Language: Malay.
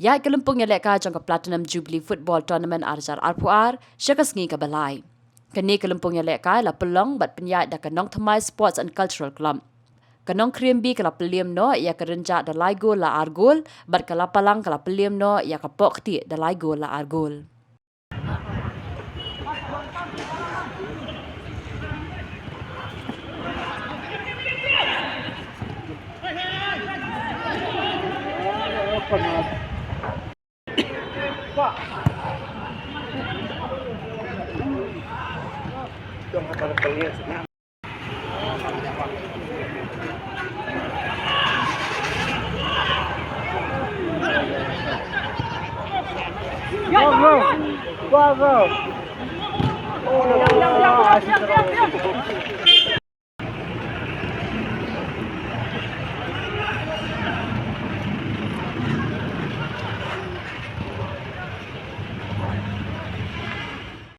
Ya kelempung ya leka jangka Platinum Jubilee Football Tournament arjar arpuar syakas ngi ka balai. Kini kelempung ya leka Lapalang bat penyat da kanong Thamai Sports and Cultural Club. Nongkyriem bi kala Pynliem no ya ka Rynjah da laigol la argol bat ka Lapalang kala Pynliem no ya ka Pohktieh da laigol la argol. Go, go, go! Oh,